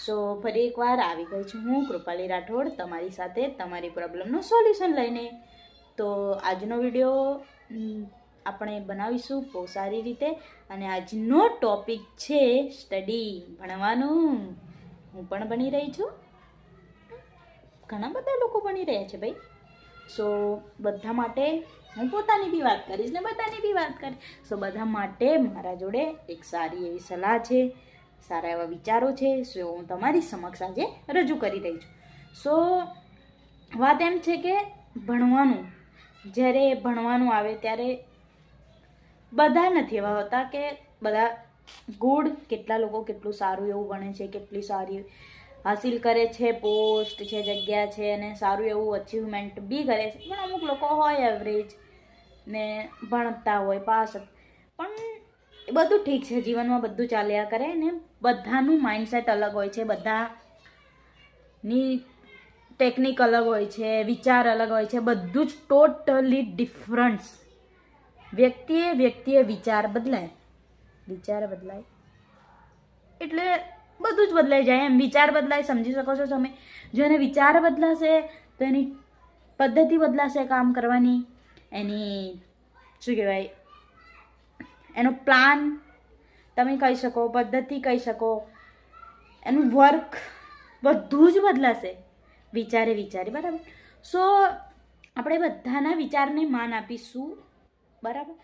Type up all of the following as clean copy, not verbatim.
સો ફરી એકવાર આવી ગઈ છું હું કૃપાલી રાઠોડ તમારી સાથે તમારી પ્રોબ્લેમનું સોલ્યુશન લઈને. તો આજનો વિડીયો આપણે બનાવીશું બહુ સારી રીતે, અને આજનો ટોપિક છે સ્ટડી, ભણવાનું. હું પણ ભણી રહી છું, ઘણા બધા લોકો ભણી રહ્યા છે ભાઈ. સો બધા માટે હું પોતાની બી વાત કરીશ ને બધાની બી વાત કરીશ. સો બધા માટે મારા જોડે એક સારી એવી સલાહ છે, સારા એવા વિચારો છે. સો હું તમારી સમક્ષ આજે રજૂ કરી રહી છું. સો વાત એમ છે કે ભણવાનું, જ્યારે ભણવાનું આવે ત્યારે બધા નથી એવા હોતા કે બધા ગુડ. કેટલા લોકો કેટલું સારું એવું ભણે છે, કેટલી સારી હાસિલ કરે છે, પોસ્ટ છે, જગ્યા છે, અને સારું એવું અચીવમેન્ટ બી કરે છે. પણ અમુક લોકો હોય એવરેજ ને ભણતા હોય પાસ. પણ એ બધું ઠીક છે, જીવનમાં બધું ચાલ્યા કરે ને બધાનું માઇન્ડસેટ અલગ હોય છે, બધાની ટેકનિક અલગ હોય છે, વિચાર અલગ હોય છે, બધું જ ટોટલી ડિફરન્સ. વ્યક્તિએ વિચાર બદલાય એટલે બધું જ બદલાઈ જાય. એમ વિચાર બદલાય, સમજી શકો છો તમે. જો એને વિચાર બદલાશે તો એની પદ્ધતિ બદલાશે કામ કરવાની, એની શું કહેવાય, એનો પ્લાન તમે કહી શકો, પદ્ધતિ કહી શકો, એનું વર્ક બધું જ બદલાશે વિચારે બરાબર. સો આપણે બધાના વિચારને માન આપીશું બરાબર.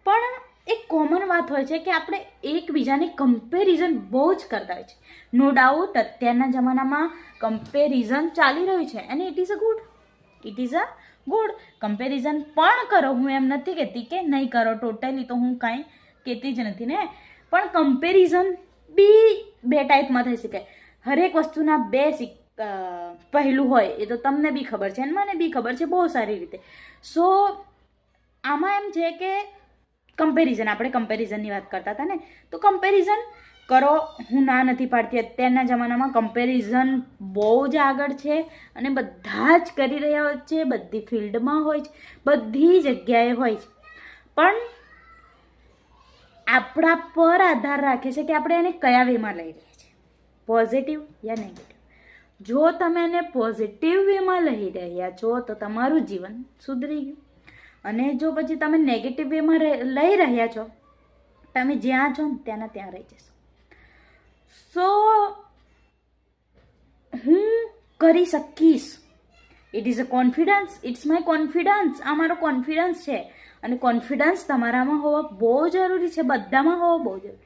પણ એક કોમન વાત હોય છે કે આપણે એકબીજાને કમ્પેરિઝન બહુ જ કરતા હોય છે. નો ડાઉટ અત્યારના જમાનામાં કમ્પેરિઝન ચાલી રહ્યું છે, અને it is a good comparison પણ કરો. હું એમ નથી કહેતી કે નહીં કરો ટોટલી, તો હું કાંઈ કહેતી જ નથી ને. પણ કમ્પેરિઝન બી બે ટાઈપમાં થઈ શકે. હરેક વસ્તુના બે પહેલું હોય, એ તો તમને બી ખબર છે અને મને બી ખબર છે બહુ સારી રીતે. સો આમાં એમ છે કે કમ્પેરિઝન, આપણે કમ્પેરિઝનની વાત કરતા હતા ને, તો કમ્પેરિઝન કરો, હું ના નથી પાડતી. અત્યારના જમાનામાં કમ્પેરિઝન બહુ જ આગળ છે, અને બધા જ કરી રહ્યા હોય છે, બધી ફિલ્ડમાં હોય છે, બધી જગ્યાએ હોય છે. પણ આપણા પર આધાર રાખે છે કે આપણે એને કયા વેમાં લઈ રહ્યા છીએ, પોઝિટિવ યા નેગેટિવ. જો તમે એને પોઝિટિવ વેમાં લઈ રહ્યા છો તો તમારું જીવન સુધરી ગયું. અને જો પછી તમે નેગેટિવ વેમાં લઈ રહ્યા છો, તમે જ્યાં છો ત્યાંના ત્યાં રહી જશો. સો હું કરી શકીશ, it is a confidence, it's my confidence. આ મારો કોન્ફિડન્સ છે, અને કોન્ફિડન્સ તમારામાં હોવો બહુ જરૂરી છે, બધામાં હોવો બહુ જરૂરી.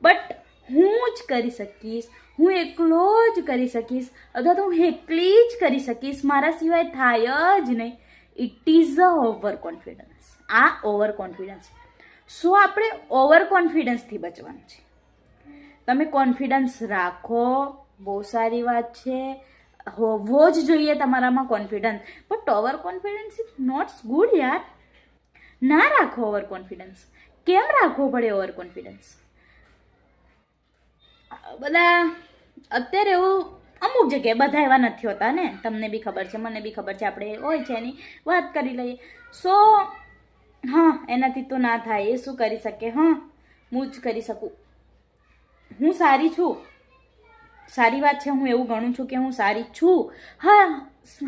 બટ હું જ કરી શકીશ, હું એકલો જ કરી શકીશ, અથવા તો હું એકલી જ કરી શકીશ, મારા સિવાય થાય જ નહીં. It is a over confidence. આ ઓવર કોન્ફિડન્સ. સો આપણે ઓવર કોન્ફિડન્સથી બચવાનું છે. તમે કોન્ફિડન્સ રાખો, બહુ સારી વાત છે, હોવો જ જોઈએ તમારામાં confidence. But over confidence is not good યાર. ના રાખો ઓવર કોન્ફિડન્સ. કેમ રાખવો પડે ઓવર કોન્ફિડન્સ? બધા અત્યારે એવું અમુક જગ્યાએ, બધા એવા નથી હોતા ને, તમને બી ખબર છે, મને બી ખબર છે, આપણે હોય છે એની વાત કરી લઈએ. સો હા, એનાથી તો ના થાય, એ શું કરી શકે? હા, હું જ કરી શકું. હું સારી છું, સારી વાત છે, હું એવું ગણું છું કે હું સારી છું. હા,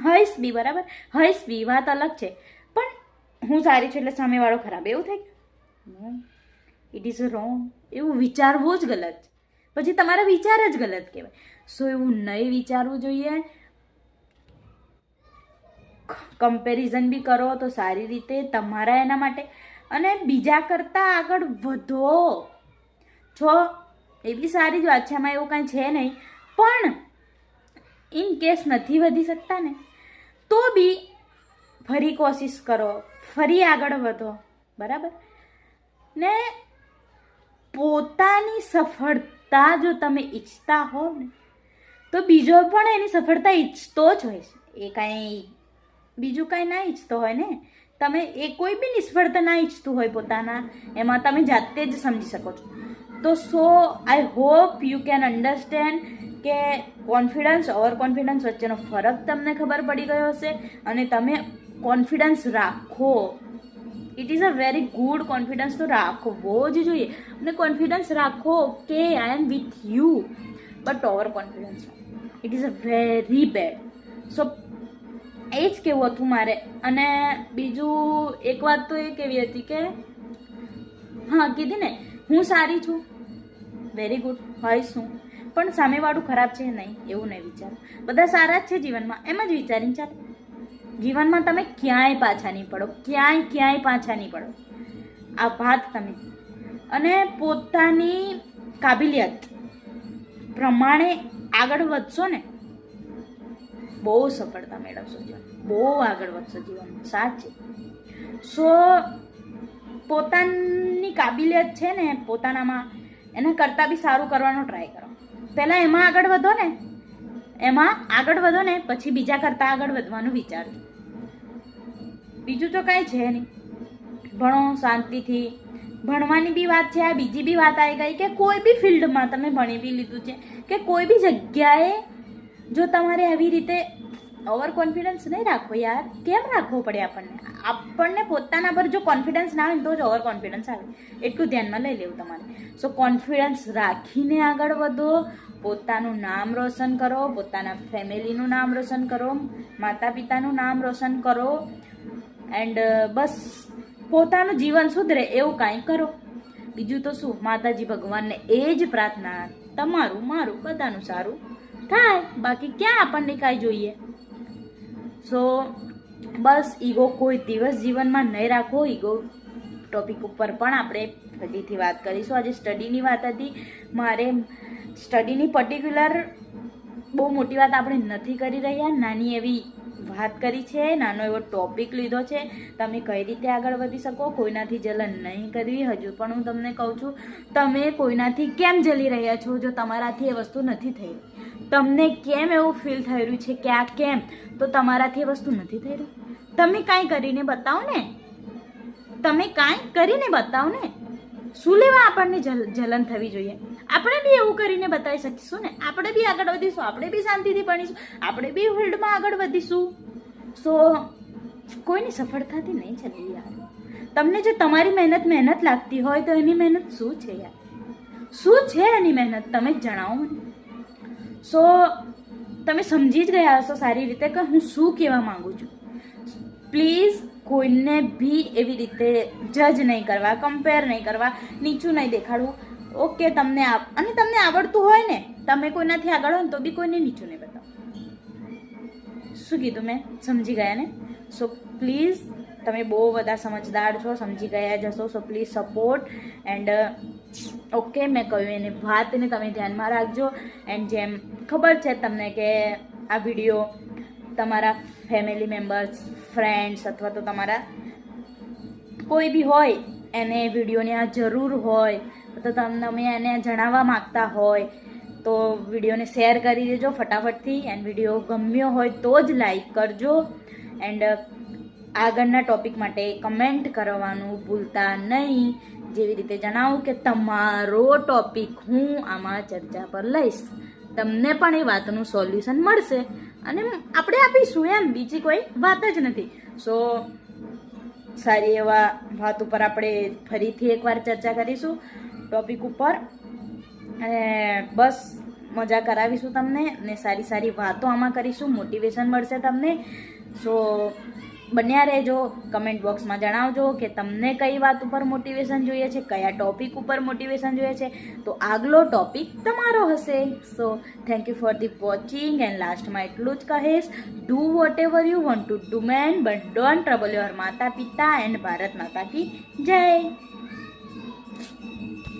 હઈશ બી બરાબર, હઈશ બી, વાત અલગ છે. પણ હું સારી છું એટલે સામેવાળો ખરાબ, એવું થાય? It is a wrong. એવું વિચારવું જ ગલત, પછી તમારા વિચાર જ ગલત કહેવાય. સો એવું નહીં વિચારવું જોઈએ. કમ્પેરિઝન બી કરો તો સારી રીતે તમારા એના માટે, અને બીજા કરતાં આગળ વધો છો એ બી સારી જ વાત છે, એમાં એવું કાંઈ છે નહીં. પણ ઇન કેસ નથી વધી શકતા ને, તો બી ફરી કોશિશ કરો, ફરી આગળ વધો બરાબર. ને પોતાની સફળતા જો તમે ઈચ્છતા હોવ ને, તો બીજો પણ એની સફળતા ઈચ્છતો જ હોય છે. એ કાંઈ બીજું કાંઈ ના ઈચ્છતો હોય ને. તમે એ કોઈ બી નિષ્ફળતા ના ઈચ્છતું હોય પોતાના એમાં, તમે જાતે જ સમજી શકો છો. તો so I hope you can understand કે કોન્ફિડન્સ, ઓવર કોન્ફિડન્સ વચ્ચેનો ફરક તમને ખબર પડી ગયો હશે. અને તમે કોન્ફિડન્સ રાખો, it is a very good. Confidence તો રાખવો જ જોઈએ. અને કોન્ફિડન્સ રાખો કે I am with you. But over confidence no. It is a very bad. So એ જ કહેવું હતું મારે. અને બીજું એક વાત તો એ કેવી હતી કે હા કીધી ને હું સારી છું, વેરી ગુડ, હોઈશ હું, પણ સામેવાળું ખરાબ છે નહીં એવું નહીં વિચારો. બધા સારા જ છે જીવનમાં, એમ જ વિચારીને ચાલો. જીવનમાં તમે ક્યાંય પાછા નહીં પડો, ક્યાંય પાછા નહીં પડો. આ વાત તમે અને પોતાની કાબિલિયત પ્રમાણે આગળ વધશો ને બહુ સફળતા મેળવશો જીવન, બહુ આગળ વધશો જીવનમાં, સાચે. સો પોતાની કાબિલિયત છે ને પોતાનામાં, એના કરતાં બી સારું કરવાનો ટ્રાય કરો. પહેલાં એમાં આગળ વધો ને પછી બીજા કરતાં આગળ વધવાનું વિચારજો. બીજું તો કાંઈ છે નહીં. ભણો શાંતિથી. ભણવાની બી વાત છે, આ બીજી બી વાત આવી ગઈ કે કોઈ બી ફિલ્ડમાં તમે ભણી બી લીધું છે કે કોઈ બી જગ્યાએ જો તમારે આવી રીતે ઓવર કોન્ફિડન્સ નહીં રાખવો યાર. કેમ રાખવો પડે આપણને પોતાના પર જો કોન્ફિડન્સ ના હોય તો જ ઓવર કોન્ફિડન્સ આવે. એટલું ધ્યાનમાં લઈ લેવું તમારે. સો કોન્ફિડન્સ રાખીને આગળ વધો, પોતાનું નામ રોશન કરો, પોતાના ફેમિલીનું નામ રોશન કરો, માતા પિતાનું નામ રોશન કરો, એન્ડ બસ પોતાનું જીવન સુધરે એવું કાંઈ કરો. બીજું તો શું, માતાજી ભગવાનને એ જ પ્રાર્થના, તમારું મારું બધાનું સારું થાય. બાકી ક્યાં આપણને કાંઈ જોઈએ. સો બસ ઈગો કોઈ દિવસ જીવનમાં નહીં રાખો. ઈગો ટોપિક ઉપર પણ આપણે ફરીથી વાત કરીશું. આજે સ્ટડીની વાત હતી. મારે સ્ટડીની પર્ટિક્યુલર બહુ મોટી વાત આપણે નથી કરી રહ્યા, નાની એવી વાત કરી છે, નાનો એવો ટોપિક લીધો છે. તમે કઈ રીતે આગળ વધી શકો, કોઈનાથી જલન નહીં કરવી. હજુ પણ હું તમને કહું છું, તમે કોઈનાથી કેમ જલી રહ્યા છો જો તમારાથી એ વસ્તુ નથી થઈ રહી? તમને કેમ એવું ફીલ થઈ રહ્યું છે કે આ કેમ? તો તમારાથી એ વસ્તુ નથી થઈ રહી. તમે કાંઈ કરીને બતાવો ને, શું લેવા આપણને જલન થવી જોઈએ? આપણે બી એવું કરીને બતાવી શકીશું ને, આપણે બી આગળ વધીશું, આપણે બી શાંતિથી ભણીશું, આપણે બી ફિલ્ડમાં આગળ વધીશું. સો કોઈની સફળતાથી નહીં ચાલવું યાર. તમને જો તમારી મહેનત લાગતી હોય તો એની મહેનત શું છે યાર? શું છે એની મહેનત? તમે જ જણાવો મને. સો તમે સમજી જ ગયા હશો સારી રીતે કે હું શું કહેવા માંગુ છું. પ્લીઝ કોઈને બી એવી રીતે જજ નહીં કરવા, કમ્પેર નહીં કરવા, નીચું નહીં દેખાડવું. ઓકે, તમને આવડતું હોય ને, તમે કોઈનાથી આગળ હોય ને તો બી કોઈને નીચું નહીં બતાવો. શું કીધું મેં? સમજી ગયા ને? સો પ્લીઝ તમે બહુ બધા સમજદાર છો, સમજી ગયા જશો. So please support and okay, મેં કહ્યું એની વાતને તમે ધ્યાનમાં રાખજો. એન્ડ જેમ ખબર છે તમને કે આ વિડીયો તમારા ફેમિલી મેમ્બર્સ, ફ્રેન્ડ્સ અથવા તો તમારા કોઈ બી હોય એને વિડીયોની આ જરૂર હોય તો તમે એને જણાવવા માગતા હોય તો વિડીયોને શેર કરી દેજો ફટાફટથી. એન્ડ વિડીયો ગમ્યો હોય તો જ લાઈક કરજો. એન્ડ આગળના ટોપિક માટે કમેન્ટ કરવાનું ભૂલતા નહીં. જેવી રીતે જણાવું કે તમારો ટોપિક હું આમાં ચર્ચા પર લઈશ. તમને પણ એ વાતનું સોલ્યુશન મળશે અને આપણે આપીશું, એમ બીજી કોઈ વાત જ નથી. સો સારી એવા વાત ઉપર આપણે ફરીથી એકવાર ચર્ચા કરીશું ટોપિક ઉપર, અને બસ મજા કરાવીશું તમને અને સારી વાતો આમાં કરીશું, મોટિવેશન મળશે તમને. સો બન્યા રહેજો. કમેન્ટ બોક્સમાં જણાવજો કે તમને કઈ વાત ઉપર મોટિવેશન જોઈએ છે, કયા ટોપિક ઉપર મોટિવેશન જોઈએ છે, તો આગલો ટોપિક તમારો હશે. So thank you for the watching. And લાસ્ટમાં એટલું જ કહીશ, do vote ever you want to do man, but don't trouble your માતા પિતા. એન્ડ ભારત માતા કી જય.